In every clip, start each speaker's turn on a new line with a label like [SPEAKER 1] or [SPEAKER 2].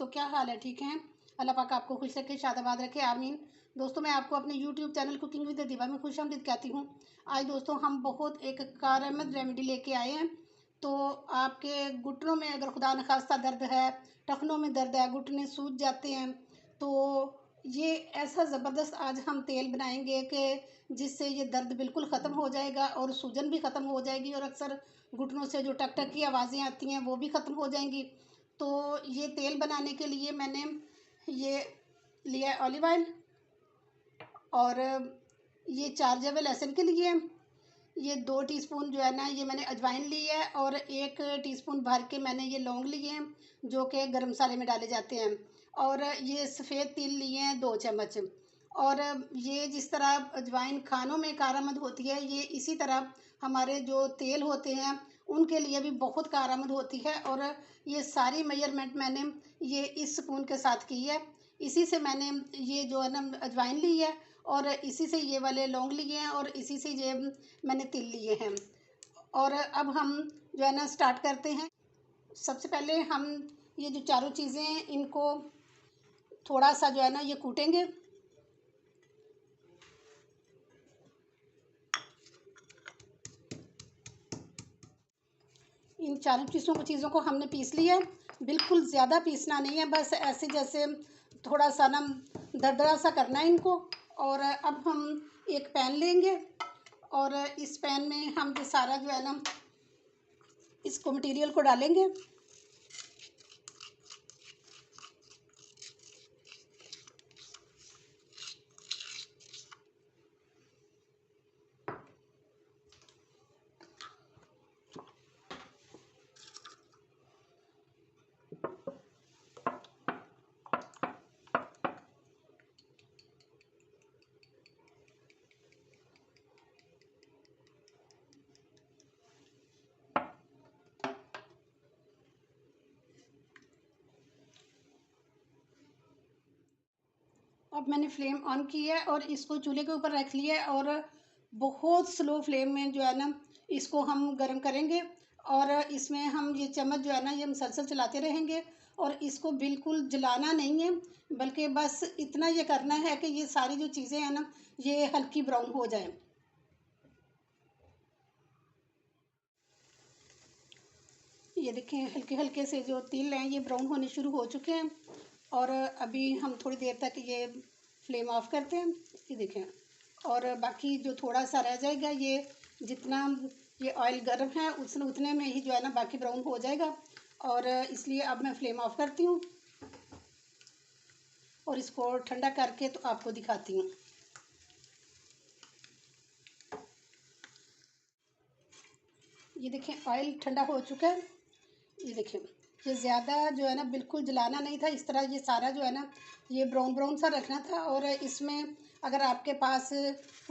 [SPEAKER 1] दोस्तों, क्या हाल है? ठीक हैं? अल्लाह पाक आपको खुश रखे, शादाबाद रखे, आमीन। दोस्तों, मैं आपको अपने यूट्यूब चैनल कुकिंग विद दीवा में खुशामदीद कहती हूँ। आज दोस्तों हम बहुत एक कारआमद रेमेडी लेके आए हैं। तो आपके घुटनों में अगर खुदा न खास्ता दर्द है, टखनों में दर्द है, घुटने सूज जाते हैं, तो ये ऐसा ज़बरदस्त आज हम तेल बनाएंगे कि जिससे ये दर्द बिल्कुल ख़त्म हो जाएगा और सूजन भी ख़त्म हो जाएगी, और अक्सर घुटनों से जो टक टक की आवाज़ें आती हैं वो भी ख़त्म हो जाएंगी। तो ये तेल बनाने के लिए मैंने ये लिया है ऑलिव ऑयल, और ये 4 जवे लहसुन के लिए, ये 2 टीस्पून जो है ना ये मैंने अजवाइन ली है, और 1 टीस्पून भर के मैंने ये लौंग लिए हैं जो कि गरम मसाले में डाले जाते हैं, और ये सफ़ेद तिल लिए हैं 2 चम्मच। और ये जिस तरह अजवाइन खानों में कारआमद होती है, ये इसी तरह हमारे जो तेल होते हैं उनके लिए भी बहुत कारआमद होती है। और ये सारी मेजरमेंट मैंने ये इस स्पून के साथ की है। इसी से मैंने ये जो है ना अजवाइन ली है, और इसी से ये वाले लौंग लिए हैं, और इसी से ये मैंने तिल लिए हैं। और अब हम जो है ना स्टार्ट करते हैं। सबसे पहले हम ये जो चारों चीज़ें हैं इनको थोड़ा सा जो है ना ये कूटेंगे। इन चारों चीज़ों को हमने पीस लिया है। बिल्कुल ज़्यादा पीसना नहीं है, बस ऐसे जैसे थोड़ा सा ना दरदरा सा करना है इनको। और अब हम एक पैन लेंगे, और इस पैन में हम ये सारा जो है ना इसको मटेरियल को डालेंगे। अब मैंने फ्लेम ऑन की है और इसको चूल्हे के ऊपर रख लिया है, और बहुत स्लो फ्लेम में जो है ना इसको हम गर्म करेंगे। और इसमें हम ये चम्मच जो है ना ये मुसलसल चलाते रहेंगे, और इसको बिल्कुल जलाना नहीं है, बल्कि बस इतना ये करना है कि ये सारी जो चीज़ें हैं ना ये हल्की ब्राउन हो जाए। ये देखें, हल्के हल्के से जो तिल हैं ये ब्राउन होने शुरू हो चुके हैं। और अभी हम थोड़ी देर तक ये फ्लेम ऑफ करते हैं। ये देखें, और बाकी जो थोड़ा सा रह जाएगा, ये जितना ये ऑयल गर्म है उतने में ही जो है ना बाकी ब्राउन हो जाएगा। और इसलिए अब मैं फ्लेम ऑफ करती हूँ और इसको ठंडा करके तो आपको दिखाती हूँ। ये देखें, ऑयल ठंडा हो चुका है। ये देखें, ये ज़्यादा जो है ना बिल्कुल जलाना नहीं था, इस तरह ये सारा जो है ना ये ब्राउन ब्राउन सा रखना था। और इसमें अगर आपके पास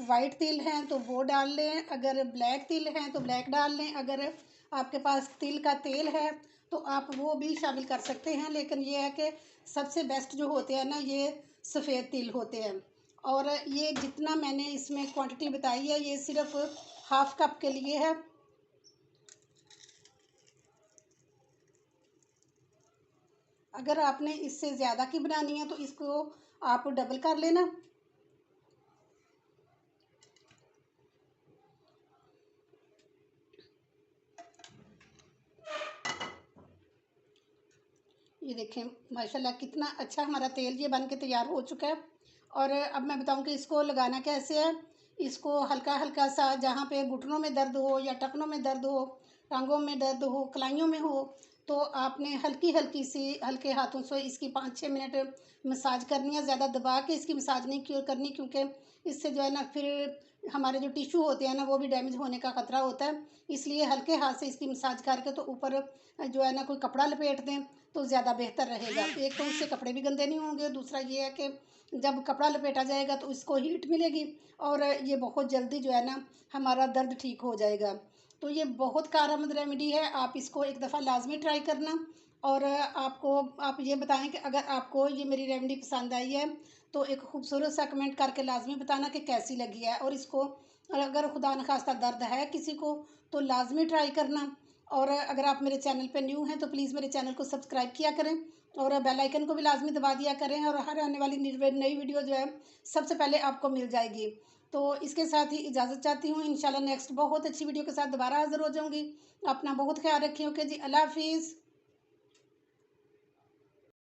[SPEAKER 1] वाइट तिल हैं तो वो डाल लें, अगर ब्लैक तिल हैं तो ब्लैक डाल लें, अगर आपके पास तिल का तेल है तो आप वो भी शामिल कर सकते हैं। लेकिन ये है कि सबसे बेस्ट जो होते हैं ना ये सफ़ेद तिल होते हैं। और ये जितना मैंने इसमें क्वांटिटी बताई है ये सिर्फ हाफ कप के लिए है। अगर आपने इससे ज़्यादा की बनानी है तो इसको आप डबल कर लेना। ये देखें, माशाल्लाह कितना अच्छा हमारा तेल ये बन के तैयार हो चुका है। और अब मैं बताऊं कि इसको लगाना कैसे है। इसको हल्का हल्का सा, जहाँ पे घुटनों में दर्द हो या टखनों में दर्द हो, टांगों में दर्द हो, कलाइयों में हो, तो आपने हल्की हल्की सी हल्के हाथों से इसकी 5-6 मिनट मसाज करनी है। ज़्यादा दबा के इसकी मसाज नहीं करनी, क्योंकि इससे जो है ना फिर हमारे जो टिश्यू होते हैं ना वो भी डैमेज होने का ख़तरा होता है। इसलिए हल्के हाथ से इसकी मसाज करके तो ऊपर जो है ना कोई कपड़ा लपेट दें तो ज़्यादा बेहतर रहेगा। एक तो उससे कपड़े भी गंदे नहीं होंगे, दूसरा ये है कि जब कपड़ा लपेटा जाएगा तो इसको हीट मिलेगी, और ये बहुत जल्दी जो है ना हमारा दर्द ठीक हो जाएगा। तो ये बहुत कारआमद रेमेडी है, आप इसको एक दफ़ा लाजमी ट्राई करना। और आप ये बताएं कि अगर आपको ये मेरी रेमेडी पसंद आई है तो एक खूबसूरत सा कमेंट करके लाजमी बताना कि कैसी लगी है। और इसको अगर खुदा न खास्ता दर्द है किसी को तो लाजमी ट्राई करना। और अगर आप मेरे चैनल पे न्यू हैं तो प्लीज़ मेरे चैनल को सब्सक्राइब किया करें और बेल आइकन को भी लाजमी दबा दिया करें, और हर आने वाली नई वीडियो जो है सबसे पहले आपको मिल जाएगी। तो इसके साथ ही इजाज़त चाहती हूँ। इंशाल्लाह नेक्स्ट बहुत अच्छी वीडियो के साथ दोबारा हाज़िर हो जाऊँगी। अपना बहुत ख्याल रखिए। ओके जी, अल्लाह हाफिज़।